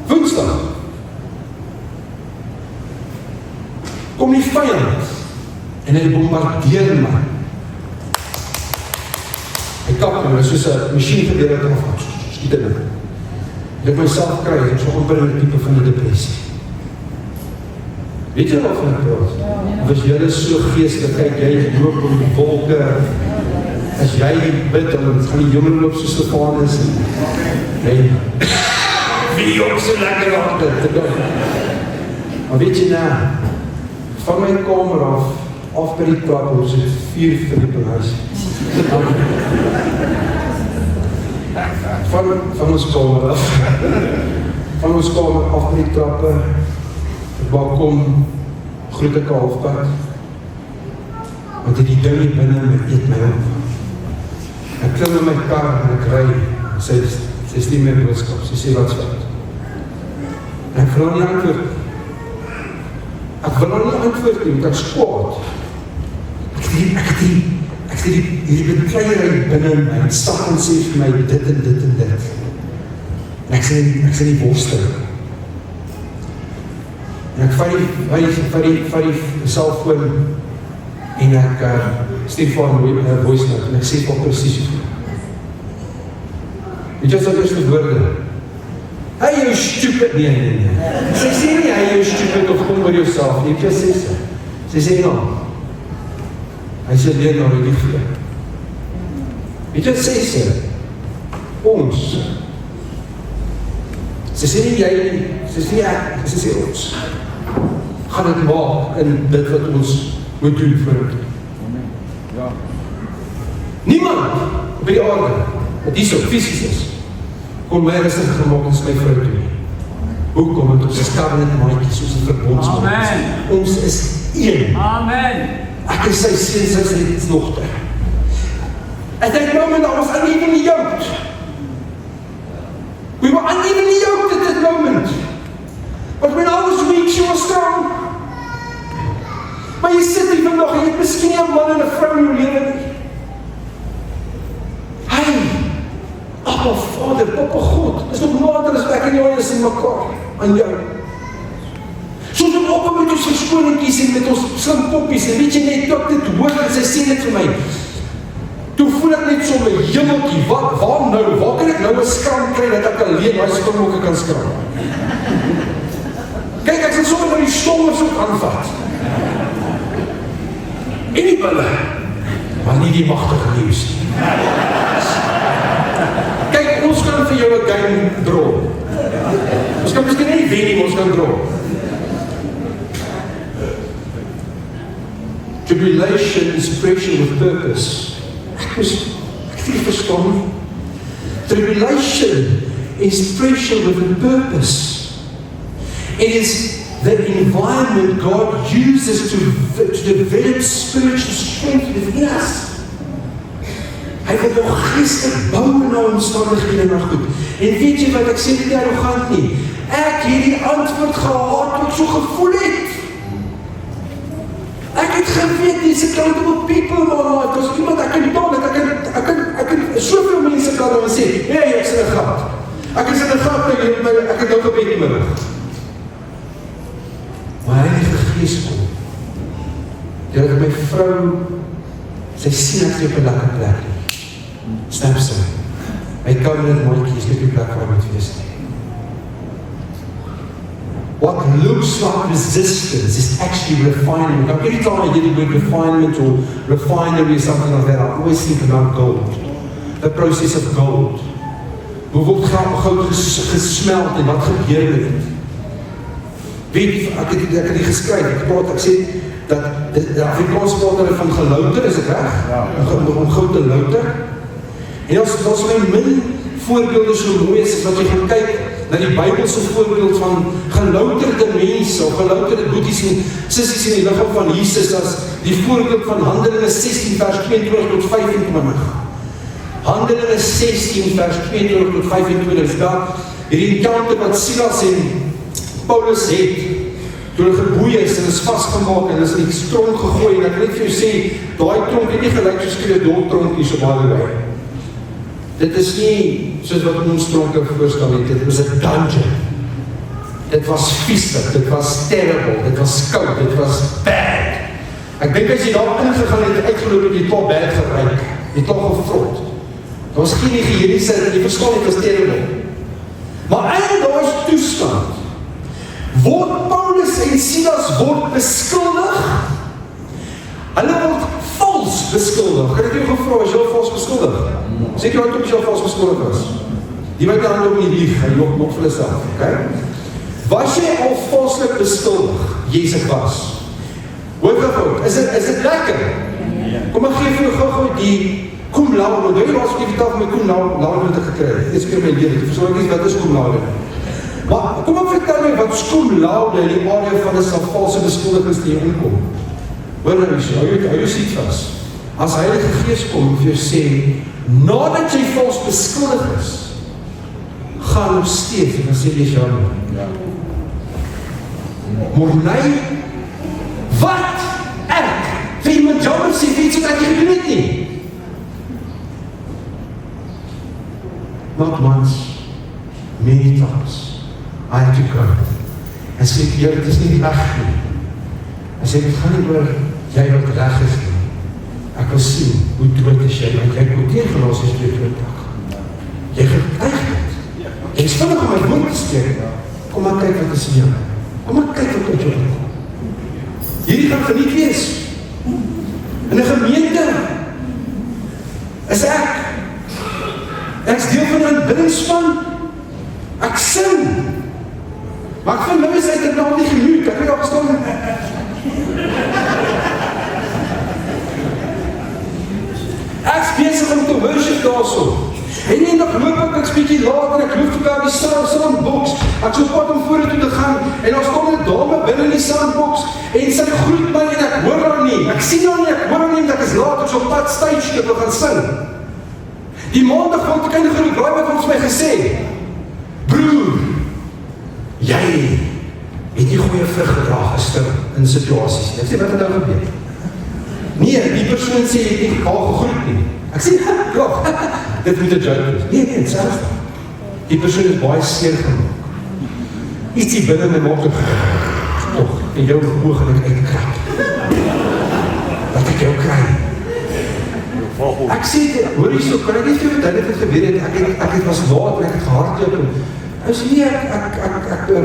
Woensdag. Kom die vyand en hy bombardeer my. Hy kap my, soos 'n masjien gebeur het af. Skiet in. Ek myself kry, ek so amper in 'n tipe van 'n depressie. Weet jy wat van ek praat? Of as jy so geestelik kyk, jy loop om die wolke, as jy bid, dan gaan die jongen loop soos Stefanus, en wie ook so lekker achter te doen. Maar weet jy nou, van my kamer af by die trap, ons het 4 verdieping huis. Van ons kamer af. Van ons kamer af by die trappe, balkon, groet ek halfpad, want die ding hier binnen eet my op. Ek klim in my kar en ek ry, sy is nie meer boodskap, sy sê wat fout. En ek wil haar nie antwoord nie. Ek wil haar nie antwoord nie, want ek is kwaad. Ek sê hierdie bekleierheid binne in my, en stap en sê vir my dit en dit en dit. En ek sê nie worstel. En ek vat die selfoon en ek stuur vir haar voice note en ek sê vir presies hoe. Weet jy wat eerste woorde? Hey, you stupid, nee. Sy sê nie, hey, you stupid, of kom oor jouself, nie, jy sê sy. Sy sê nou, hy sê leer nou die liefde. Weet jy wat sê sy? Ons. Sy sê nie jy nie, sy sê nie ek, sy sê ons. Gaan dit maak in dit wat ons moet doen vir het. Ja. Niemand op die aarde, wat hier so fisies is, kon my rustig gemaak as my vrou toe. Hoekom? Want ons is covenant maatjies, ons is verbondsmaatjies. Ons is een. Amen. Ek is sy seun, sy is dogter. At that moment, I was unevenly yoked. We were unevenly yoked at that moment. But when I was weak, she was strong. Maar jy sit hier vandag, jy het miskien nie 'n man en 'n vrou in jou lewe nie. Papa, Vader, Papa God, is nog nader as ek en jou is in mekaar, aan jou. Soos om op met ons verskoninkies en met ons slimpoppies, en weet jy net, tot dit hoor, en sy sê dit vir my, toe voel ek net so my hemeltjie, waar nou, waar kan ek nou 'n skram kry, dat ek alleen my skrammokke kan skram? Kyk, ek sal sommer die stommers ook aanvat. En die bulle, maar nie die magtige nieuws nie. Kyk, ons kan vir jou 'n game draw. Ons kan miskien nie wen nie, maar ons kan draw. Tribulation is pressure with purpose. Ek het nie verstaan nie. Tribulation is pressure with a purpose. It is the environment God uses to develop spiritual strength within us. Hy wil jou geestelik bou na omstandighede na goed. En weet jy wat, ek sê dit nie arrogant nie. Ek het die antwoord gehad wat ek so gevoel het. Ek het geweet, these accountable people in my life, as iemand, ek kan soveel mense kan dan sê, hey, ek is in 'n gat. Ek is in 'n gat, ek het nou gebed in my rug. Maar Heilige Gees kom. Terwyl my vrou, sy sien ek nie op 'n lekker plek nie. Snap sy. My covenant maatjie is nie op die plek waar hy moet wees nie. What looks like resistance is actually refinement. Now, every time I hear the word refinement or refinery or something like that, I always think about gold. The process of gold. Hoe word goud gesmeld en wat gebeur met dit? Weet jy, ek het die geskryf, ek sê, dat de Afrikaanse praat van gelouter, is dit reg? Ja. Om goud te louter. En als my min voorbeelde so mooi is wat jy gaan kyk na die Bybelse voorbeeld van gelouterde mense, of gelouterde boeties en sissies in die liggaam van Jesus, as die voorbeeld van Handelinge 16 vers 22 tot 25. Handelinge 16 vers 22 tot 25, daar hierdie encounter wat Silas en Paulus het, toe hulle geboei is en is vastgemaak en is in die tronk gegooi, en ek wil net vir jou sê, daai tronk het nie gelyk soos die doodtronkies op allebei. Dit is nie soos wat ons tronke voorstel het, dit was 'n dungeon. Dit was vieslik, dit was terrible, dit was koud, dit was bad. Ek dink as jy daar ingegaan het, uitgeloop het, jy het al bad geruik, jy het al gevrot. Daar was geen hygiëniese, die verskil het was terrible. Maar in daai toestand, word Paulus en Silas word beskuldig. Hulle word vals beskuldig. Kan ek jou gevra, is jy al vals beskuldig? Seker wat ook jy al vals beskuldig is. Die wat dan ook nie lief, hy nog vir hulle self, okay? Was jy al valslik beskuldig? Jezus was. Hoor gauw, is dit lekker? Kom ek geef jou gauw die cum laude, jy was die vertel van my cum laude te gekry. Dit is keer my leer, ek verstaan nie wat is cum laude. Maar kom ek vertel my wat is cum laude in die area van die valse beskuldigings die jy inkom. Hoor nou, hou jy siet vast. as Heilige Gees kom en vir jou sê, nadat jy vals beskuldig is, gaan nog steeds, en dan sê jy jammer. Mornay, wat? Ek? Vir iemand jammer sê, vir iets wat ek gedoen het nie. Not once, many times, I had to go. En sê, Heer, het is nie reg nie. En sê, het gaan nie oor jy wat reg is nie. Ek wil sien, hoe dood is jy, want jy moet tegen Galasiërs 2:20. Jy getuig het. Jy is vinnig om my woord te steek. Kom maar kyk wat is in jou. Kom maar kyk wat is jou. Hierdie gaan geniet wees. In 'n gemeente is ek is deel van 'n aanbiddingspan. Ek sing. Maar ek vind nou is ek nou nie gemoed. Ek het al gestaan. Ek is besig om te worship daarso. En nie nog loop ek bietjie laat en ek loop vir die sandbox. Ek so pad om vorentoe te gaan en daar staan 'n dame binne in die sandbox en sy groet my en ek hoor haar nie. Ek sien haar nie, ek hoor haar nie, dat ek is laat, ek so pad stage toe gaan sing. Die maandag vond ek eintlik genoeg, braai wat ons my gesê. Broer, jy het nie goeie vrug gedra gister in situasies. Ek sê, wat het nou gebeur? Nee, die persoon sê, jy het nie al gegroet nie. Ek sê, ja, dit moet 'n joke wees. Nee, het selfs. Die persoon is baie seer gemaak. Iets hier binne my maak toch, en jou oog en ek uitkrap. Dat ek jou kry. Ek sê, hoor jy so, kan ek nie vir dit het gebeur het, ek was laat en ek het gehardloop en ek sê nie, ek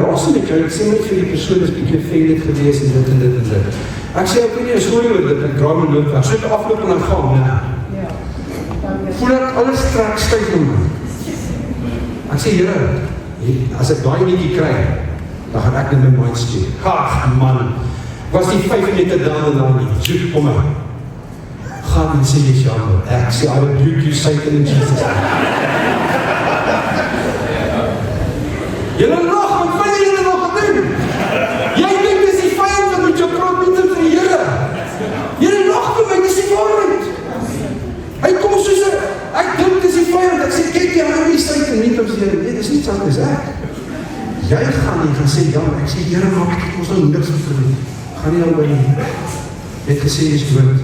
raas met jou, ek sê nie vir die persoon is bietjie offended gewees en dit en dit en dit. Ek sê, ek weet nie, sorry oor dit, ek draai my loop weg, so ek afloop en dan gaan, nee. Voel ek alles trek stuif in my. Ek sê, Here, as ek daai liedjie kry, dan gaan ek in my mind stuur. Ag man, was die 5 meter dan en dan nie, soek om my. Gaan en sê jy jammer. Ek sê, I rebuke you, Satan in Jesus' name. Julle lag, wat vind julle nog gedoen? Jy dink dis die vyand wat met jou praat met vir die Here. Julle lag vir my, dis die waarheid. Hy kom soos ek dink dis die vyand. Ek sê, kyk jy aan die Satan met hom sê, nee, dis nie so as ek. Jy gaan nie gaan sê, jammer, ek sê, Here, maak ek ons nou niks vir my. Gaan nie nou by nie. Jy het gesê, jy is dood.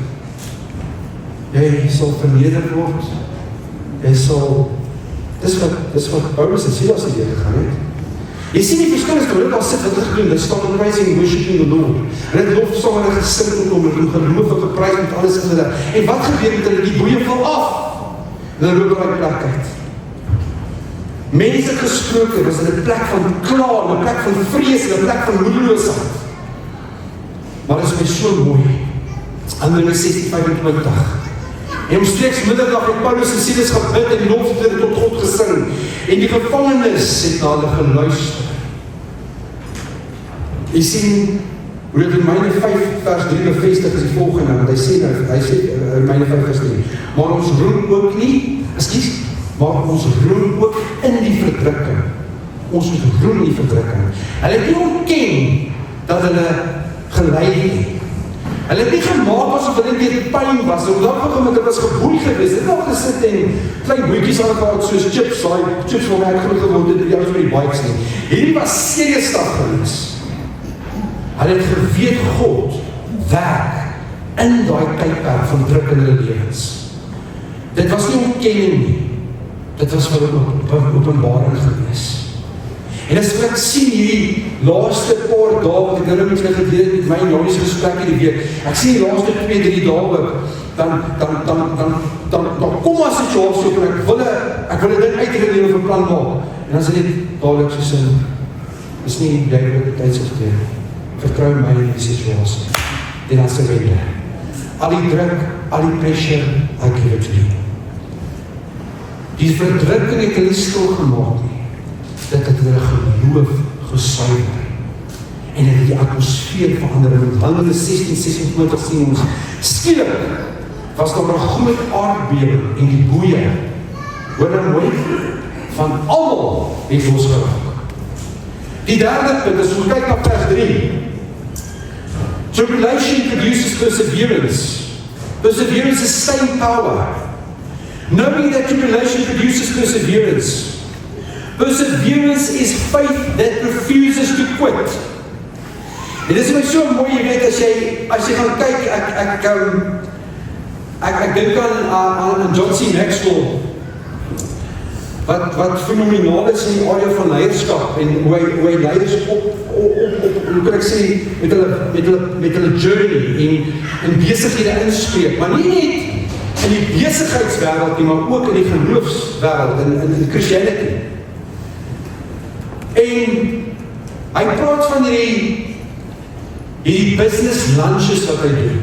Jy sal verneder word. Jy sal, dis wat Paulus en Silas het gegaan het. Jy sien die verskil is, toe hulle daar sit wat hulle gedoen, hulle staan in praising and worshiping the Lord. En het lofsang en gesing en geloof en geprys met alles in hulle. En wat gebeur met hulle? Die boeie val af. En hulle loop uit plek uit. Mense gesproke was in 'n plek van klaar, 'n plek van vrees, 'n plek van moedeloosheid. Maar dit is my so mooi. Handelinge 16:25. En omstreeks middag het Paulus en Silas gebid en die lofliedere tot God gesing. En die gevangenes het na hulle geluister. Jy sien, hoe dit Romeine 5:3 bevestig is die volgende, want hy sê Romeine 5:3, maar ons roem ook nie, maar ons roem ook in die verdrukking. Ons moet roem in die verdrukking. Hulle het nie ontken dat hulle gelei het. Hulle het nie gemaak asof hulle net pyn was, omdat hulle was geboei gewees, hulle het al gesit en klein boetjies aangehad, soos chips van my groot geword het, die ouens met die bikes nie. Hierdie was serieus stap gewees. Hulle het geweet God werk in daai tydperk van druk in hulle lewens. Dit was nie ontkenning nie, dit was vir hulle openbaring gewees. En as ek sien hierdie laaste paar dae, wat ek nou met julle gedeel met my Jonies gesprek hierdie week, ek sien die laaste 2-3 dae ook, dan kom maar situasie op en ek wil dit uitredeneer of 'n plan maak. En dan is dit dadelik soos is nie jy wat die tyd sê. Vertrou my in die situasie. En dan surrender. Al die druk, al die pressure, I give it to you. Die verdrukking het hulle stil gemaak nie. Dit het hulle geloof gesuiwer. En het die atmosfeer verander. In Handelinge 16:26 sien ons, skielik was daar 'n groot aardbewing en die boeie, hoor nou mooi, van almal het losgeraak. Die derde punt is, ons kyk na vers 3. Tribulation produces perseverance, Perseverance is staying power. Knowing that tribulation produces perseverance. Perseverance is faith that refuses to quit. Dit is my so mooi, jy weet, as jy gaan kyk, ek dink aan John C. Maxwell, wat fenomenaal is in die area van leierskap, en hoe hy leiders hoe kan ek sê, met hulle journey, en besighede inspreek, maar nie net in die besigheidswêreld nie, maar ook in die geloofswêreld, in Christianity. En hy praat van hierdie business lunches wat hy doen.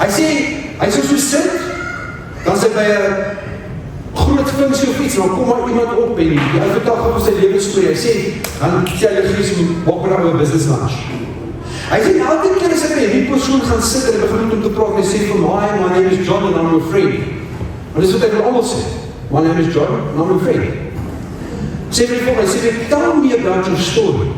Hy sê, hy sê so sit, dan sê by 'n groot funksie of iets, dan kom maar iemand op en hy vertel op sy lewensstorie. Hy sê, dan sê hy Chris, wat kan nou 'n business lunch? Hy sê, elke keer as ek by hierdie persoon gaan sit en hy begin om te praat, hy sê vir my name is John and I'm your friend. Want dis wat hy wil almal sê. My name is John and I'm your friend. Sê vir my, sê, tell me about your story.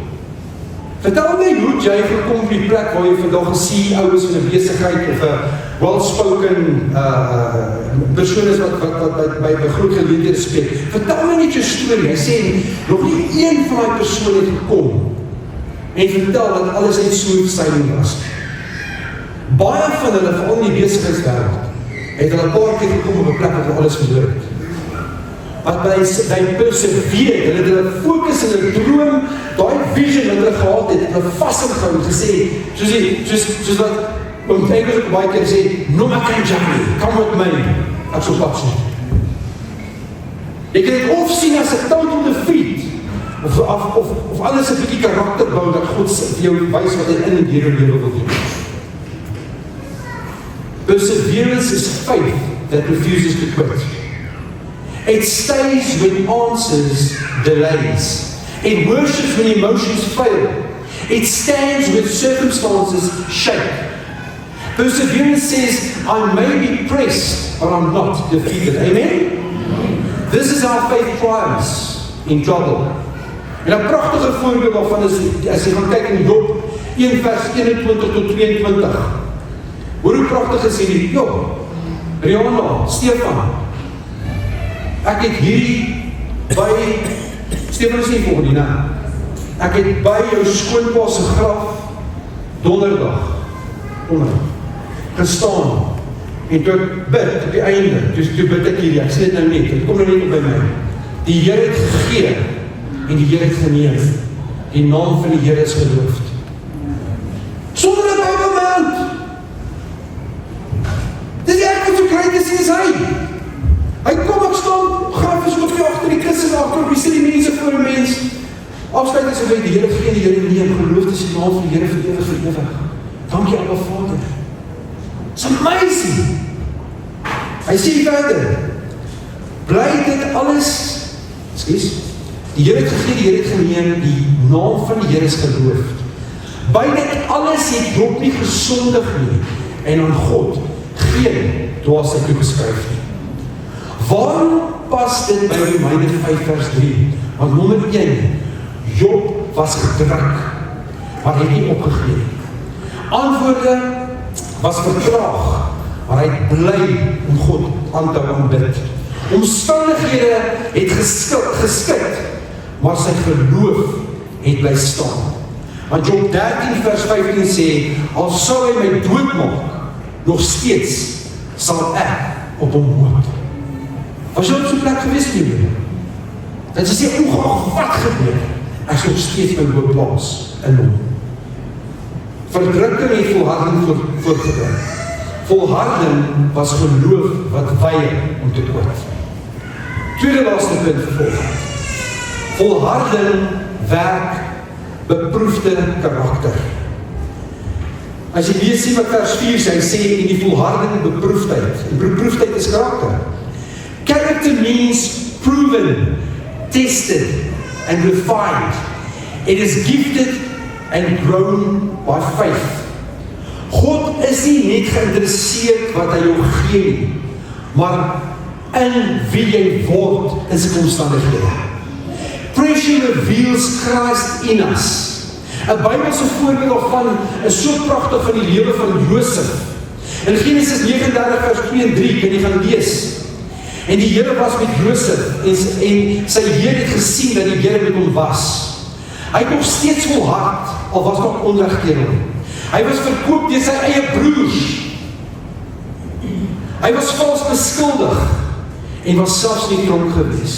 Vertel my hoe jy gekom op die plek waar jy vandag 'n CEO is van 'n besigheid of 'n well-spoken persoon is wat by groot geleenthede spreek. Vertel my net jou storie. Hy sê, nog nie een van die persone het gekom en vertel dat alles net smooth sailing was. Baie van hulle, veral in die besigheidswêreld, het hulle 'n paar keer gekom op 'n plek waar alles verloor het. Wat by perseveer, hulle fokus in hulle droom, daai vision wat hulle gehad het, hulle vasgehou en gesê, soos wat oom Engels ook baie keer sê, no my can journey, come with me, ek sal pad sien. Jy kan dit of sien as 'n total defeat, of alles 'n bietjie karakter bou, dat God vir jou wys wat hy in en deur jou lewe wil doen. Perseverance is faith that refuses to quit. It stays when answers delays. It worships when emotions fail. It stands when circumstances shake. Perseverance says, I may be pressed, but I'm not defeated. Amen? This is how faith triumphs in trouble. En 'n pragtige voorbeeld daarvan is, as jy gaan kyk in Job 1 vers 21 tot 22. Hoe pragtig is hierdie Job? Rihanna, Stefan, ek het hierdie by, Stefan is nie volgende, nee. Ek het by jou skoonpa se graf donderdag gestaan en toe bid op die einde, toe bid ek hierdie, ek sê dit nou net, dit kom nou net op by my. Die Here het gegee en die Here het geneem. Die naam van die Here is geloof. Sonder 'n Bybelmeld. Dis ek wat so kry te sien is hy. Hy kom op staan, graf is op die agter die kusse agter, wie sê die mense voor 'n mens? Afsluit is hy die Here gee, die Here neem, geloof is die naam van die Here vir ewig. Dankie Abba Vader. It's amazing. Hy sê verder, bly dit alles, die Here het gegee, die Here het geneem, die naam van die Here is geloof. By dit alles het Job nie gesondig nie, en aan God geen dwaasheid toegeskryf nie. Waarom pas dit by Romeine 5 vers 3? Want nommer 1, Job was gedruk, maar hy het nie opgegee. Antwoorde was vertraag, maar hy bly om God aan te aanbid. Omstandighede het geskit, maar sy geloof het bly staan. Want Job 13 vers 15 sê, al sou hy my doodmaak, nog steeds sal ek op hom hoop. Was jy op so 'n plek gewees in jou lewe? Dat jy sê, ongeag wat gebeur, ek sal nog steeds my hoop plaas in hom. Verdrukking en volharding voortgebring. Volharding was geloof wat weier om te quit. Tweede laaste punt vervolg. Volharding werk beproefde karakter. As jy lees in vers 4, hy sê in die volharding beproefdheid. En beproefdheid is karakter. Character means proven, tested and refined. It is gifted and grown by faith. God is nie net geïnteresseerd wat hy jou gee nie, maar in wie jy word in sy omstandighede. Pressure reveals Christ in us. 'n Bybelse voorbeeld daarvan is so pragtig van die lewe van Josef. In Genesis 39 vers 2 en 3 kan jy gaan lees. En die Here was met Josef en sy Heer het gesien dat die Here met hom was. Hy het nog steeds volhard, al was nog onreg teen hom. Hy was verkoop deur sy eie broers. Hy was vals beskuldig en was selfs nie tronk gewees.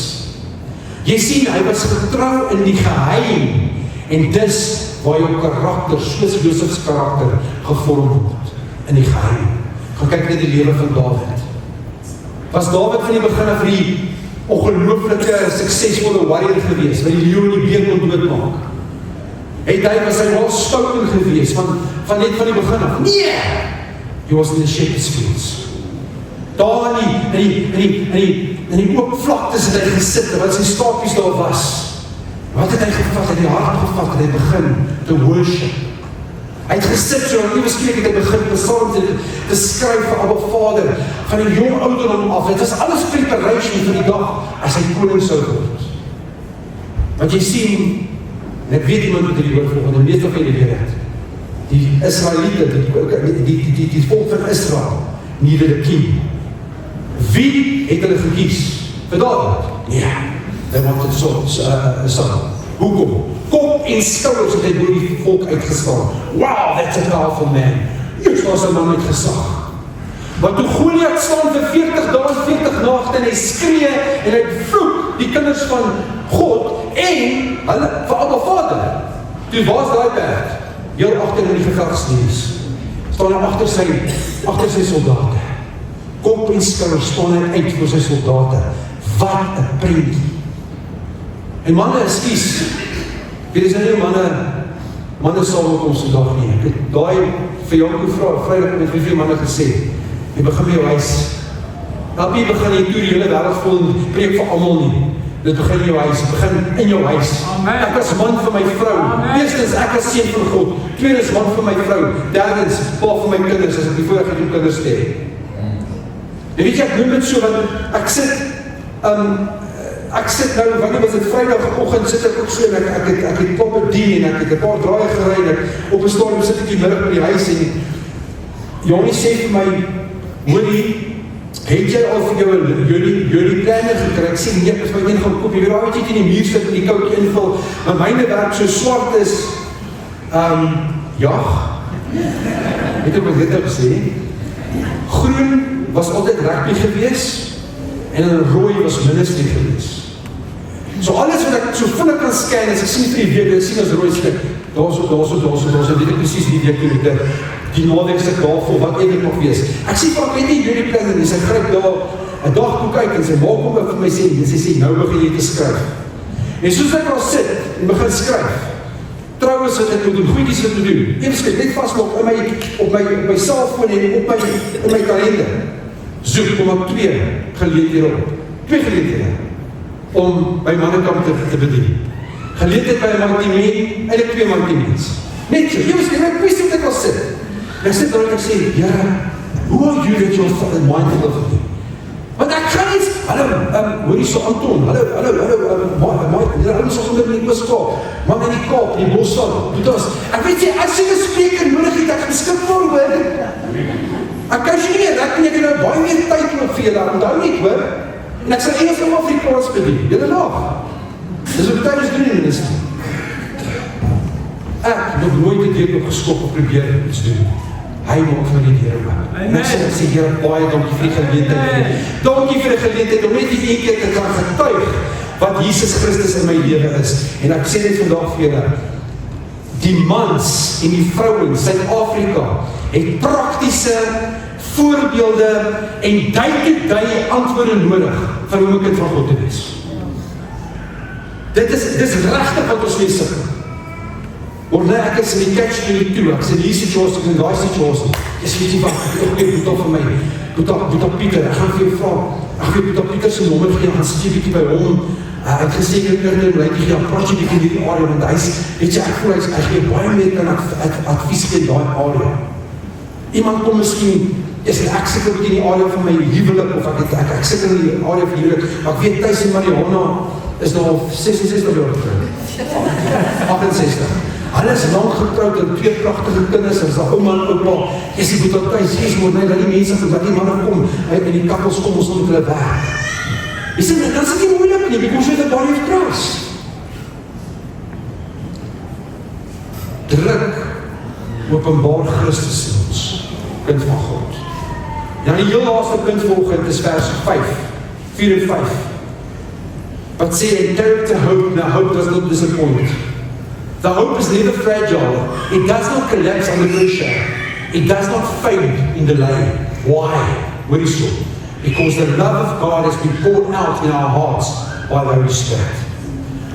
Jy sien, hy was getrou in die geheim en dis waar jou karakter, soos Josefs karakter, gevorm word in die geheim. Gaan kyk net die lewe van Dawid. Was Dawid van die begin af die ongelooflike, suksesvolle warrior gewees, wat die leeu en die beer kon doodmaak? Was hy wel spoken gewees, van net van die begin af? Nee! He was in the shepherd's fields. Daar in die oop vlaktes het hy gesit, wat sy staapies daar was. Wat het hy gevat? Hy het die hart gevat, en hy begin te worship. Hy het gesit, so nie beskryk het hy begin psalms te skryf vir Abba Vader, van die jong ouderdom af. Het was alles preparation vir die dag, as hy koning sou word. Want jy sien, en ek weet iemand wat die woord volgende, en meestal van die wereld, die Israeliete, die volk van Israel, needed a king. Wie het hulle gekies? Vir Dawid? Nee, hy wanted son. Hoekom? Kop en skouers het hy door die volk uitgestaan. Wow, that's a powerful man. Eers was 'n man met gesag. Maar toe Goliath staan vir 40 dae en 40 nagte en hy skree en hy vloek die kinders van God en hulle vir Abba Vader. Toe was daai berg heel agter in die gevegsdiens. Staan hy agter sy soldate. Kop en skouers staan hy uit vir sy soldate. Wat 'n prentjie. En manne, ekskuus. Dit is nie manne sal ook ons vandag nie. Ek het daai vir jou gevra, Vrydag met vir manne gesê. Jy begin by jou huis. Help jy begin jy toe die hele wêreld vol preek vir almal nie. Dit begin in jou huis, begin in jou huis. Amen. Ek as man vir my vrou. Amen. Eerstens ek as seun van God. Tweedens man vir my vrou. Derdens pa vir my kinders as ek die voorreg het om kinders te hê. En weet jy, ek noem dit so want ek sit nou, wanneer was dit Vrydagoggend sit ek ook so en ek het klop dien en ek het 'n paar draaie gery en op 'n stadium sit ek die middag by die huis en jongie sê vir my, hoorie, het jy al vir jou jullie planner gekry? Ek sê nee, ek is my een gaan koop, jy weet wat jy in die muur sit en die koutjie invul, maar myne werk so swart is, weet jy wat dit heb gesê? Groen was altyd rugby gewees en rooi was ministry gewees. So alles wat ek so vinnig kan scan, as ek sien vir die week, ek sien as rooi stuk, daar so, weet ek precies die week toe die naweek stuk daarvoor, wat ek nog wees. Ek sê van, weet nie jullie planner nie, sy gryp daar, 'n dag kom kyk, en sy maak om vir my sê, en sy sê, nou begin jy te skryf. En soos ek al sit, en begin skryf, trouwens wat ek moet doen, goeies wat moet doen, evenskip, net vastmaak op my cellfoon en in my kalender, zoek om op 2 geleenthede op. 2 geleenthede om by mannekamp te bedien. Geleentheid by 'n multimedia, eintlik 2 multimedias. Net so, jy moet skryf, ek wist wat ek al sit. Ek sit daar en ek sê, Here, who are you that you're mindful of me? Want ek gaan iets, hoor jy so Anton, hallo, so onder in die Ooskaap, man in die Kaap, die Bosstad, ek weet jy, as jy een spreker nodig het, ek beskikbaar hoor. Ek kan jy nie meer, ek het nou baie meer tyd nog vir julle, onthou nie hoor, en ek sal Engels en Afrikaans bedien, julle laag. Dis wat tydens doen in die minister. Ek nog nooit die deur opgeskop of probeer iets doen. Hy maak van die deur oop. En ek sê, Here, baie dankie vir die geleentheid. Dankie vir die geleentheid om net die keer te kan getuig wat Jesus Christus in my lewe is. En ek sê dit vandag vir julle, die mans en die vrouens in Suid-Afrika het praktiese voorbeelde en duie antwoorde nodig vir hoe 'n kind van God te wees. Dit is regtig wat ons mee sukkel. Oorlei ek is in die catch-22, ek is in die situasie, ek is in die situasie. Jy weet jy wat, ek boeta vir my, boeta Pieter, ek gaan vir jou vraag, ek gaan vir boeta Pieter sy nommer gee, gaan sit jy bietjie by hom, ek het gesê, ek gee, praat jy bietjie in die area, want hy is, weet jy, ek voel, ek gee baie meer kan advies gee in die area. Iemand kom miskien, ek sit een bietjie in die area van my huwelik, of ek sit in die area van huwelik, maar ek weet, Thys en Mariana is nou 66 jaar getrouwd. 68. Hulle is lang getroud en 2 pragtige kinders, en sy ouma en opa, jy moet op tyd, jy moet dat die mense, dat die manne kom, en die kappels kom ons met hulle weg. Jy sê, dan is dit nie moeilik nie, because jy the body of Christ. Druk, openbaar Christus in ons, kind van God. Nou die heel laaste punt volgend is vers 4 en 5. Wat sê, encourage to hope, now hope does not disappoint. The hope is never fragile. It does not collapse under pressure. It does not fade in delay. Why? Very so. Because the love of God has been poured out in our hearts by the Holy Spirit.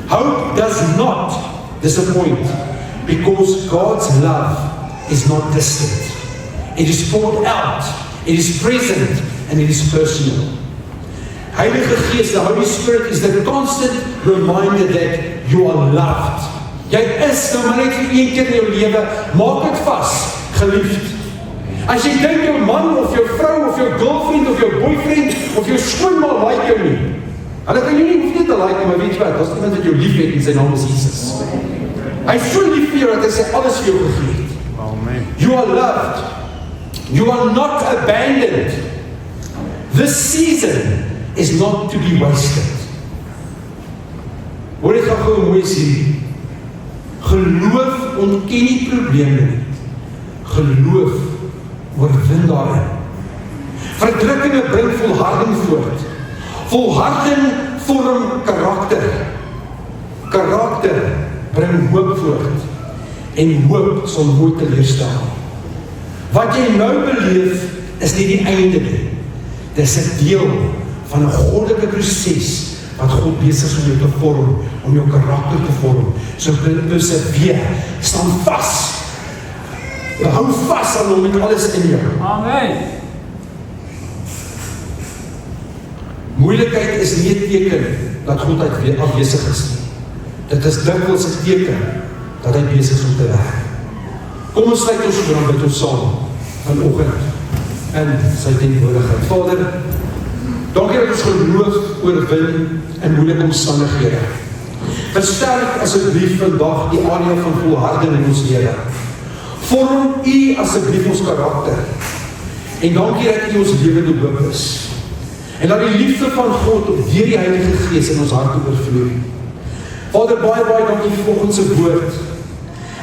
Hope does not disappoint because God's love is not distant. It is poured out, it is present, and it is personal. Heilige Gees, the Holy Spirit is the constant reminder that you are loved. Jy is nou maar net vir een keer in jou lewe, maak het vas, geliefd. As jy dink jou man of jou vrou of jou girlfriend of jou boyfriend of jou skoonma like jou nie, hulle kan jou nie hoef nie te like, maar weet jy wat, as iemand wat jou lief het en sy naam is Jesus. Hy is so lief vir jou dat hy sê alles vir jou gegee het. Amen. You are loved. You are not abandoned. This season is not to be wasted. Hoor dit gaan gou mooi sê. Geloof ontken nie probleme nie. Geloof oorwin daarin. Verdrukkinge bring volharding voort. Volharding vorm karakter. Karakter bring hoop voort. En hoop sal nooit teleurstel. Wat jy nou beleef is nie die einde nie. Dis 'n deel van 'n goddelike proses wat God besig is om jou te vorm, om jou karakter te vorm. So perseveer, staan vas. Hou vas aan hom met alles in jou. Amen. Moeilikheid is nie 'n teken dat God afwesig is nie. Dit is dikwels 'n teken dat hy besig is om te werk. Kom ons sluit ons dan bid ons saam vanoggend in sy teenwoordigheid. Vader, dankie dat ons geloof oorwin in moeilike omstandighede. Versterk asseblief vandag die area van volharding in ons lewe. Vorm U asseblief ons karakter. En dankie dat U ons lewende hoop is. En dat die liefde van God deur die Heilige Gees in ons harte oorvloei. Vader, baie dankie vir vanoggend se woord.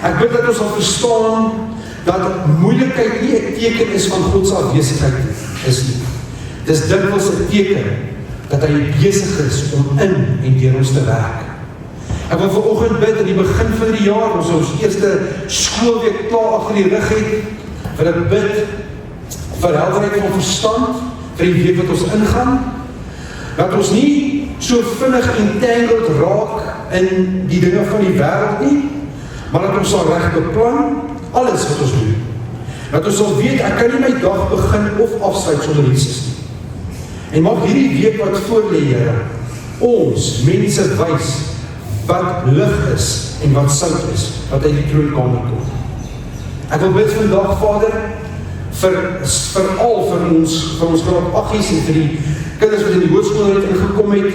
Ek bid dat ons sal verstaan dat moeilikheid nie 'n teken is van God se afwesigheid is nie. Dis dikwels 'n teken dat hy besig is om in en deur ons te werk. Ek wil vanoggend bid aan die begin van die jaar, ons eerste skoolweek klaar agter die rug het, wil ek bid vir helderheid van verstand vir die week wat ons ingaan, dat ons nie so vinnig entangled raak in die dinge van die wêreld nie, maar dat ons sal reg beplan alles wat ons doen. Dat ons sal weet, ek kan nie my dag begin of afsluit sonder Jesus nie. En mag hierdie week wat voor lê, Here, ons mense wys wat lig is en wat sout is, wat uit die troonkamer kom. Ek wil bid vandag, Vader, veral vir ons graad 8's en vir die kinders wat in die hoërskool het ingekom het.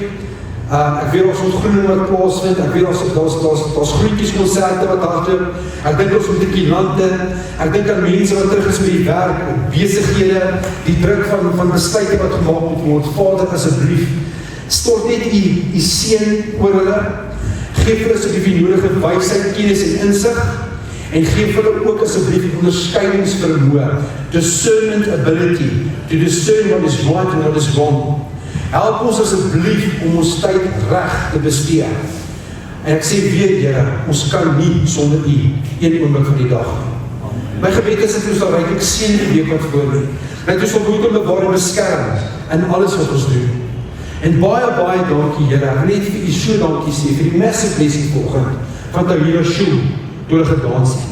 Ek weet ons ontgroening wat plaasvind, ek weet daar's groetjieskonserte wat hardloop, ek dink ons met die kilante, ek dink aan mense wat terug is met die werk, besighede, die druk van besluite wat gemaak moet word. Vader, asseblief, stort net U seën oor hulle, geef vir asseblief die nodige wysheid, kennis en insig, en geef vir hulle ook asseblief die onderskeidingsvermoë, discernment ability, to discern what is right and what is wrong. Help ons asseblief om ons tyd reg te bestee. En ek sê weer, Here, ons kan nie sonder U een oomblik van die dag. My gebed is dat ons sal ryklik seën die week wat voor lê. Dat ons sal goed bewaar en beskerm in alles wat ons doen. En baie dankie, Here. Ek wil net vir U so dankie sê vir die massive blessing vanoggend van Tahira Shoe toe hulle gedans het.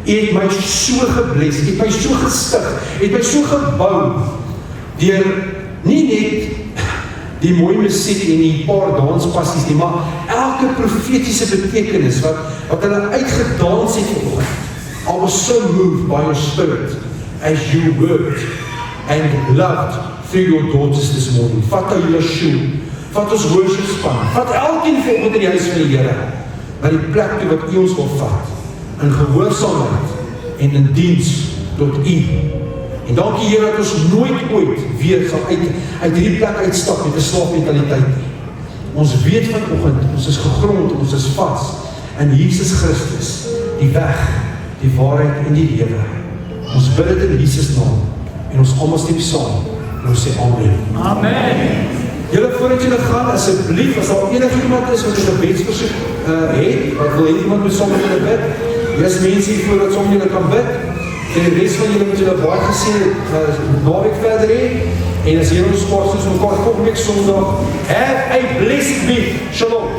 U het my so gebless, U het my so gestig, U het my so gebou deur nie net die mooi musiek en die paar danspassies nie, maar elke profetiese betekenis wat hulle uitgedans het vanoggend. I was so moved by your spirit as you worked and loved through your daughters this morning. Vat jou shoe, vat ons worship span, vat elkeen vanoggend in die huis van die Here na die plek toe wat U ons wil vat. in gehoorsaamheid en in diens tot U. En dankie Here dat ons nooit ooit weer sal uit hierdie plek uitstap met 'n slaafmentaliteit nie. Ons weet vanoggend, ons is gegrond, ons is vas in Jesus Christus, die weg, die waarheid en die lewe. Ons bid dit in Jesus naam en ons almal stem saam en ons sê amen. Amen. Julle voordat julle gaan, asseblief, as daar enigiemand is wat 'n gebedsversoek het, wat wil hê iemand moet saam met julle bid, hier is mense hier voordat saam julle kan bid, en die rest van julle moet julle baie gesien naweek verder hê, en as julle ons kort soos mekaar volgende week Sondag, have a blessed week. Shalom.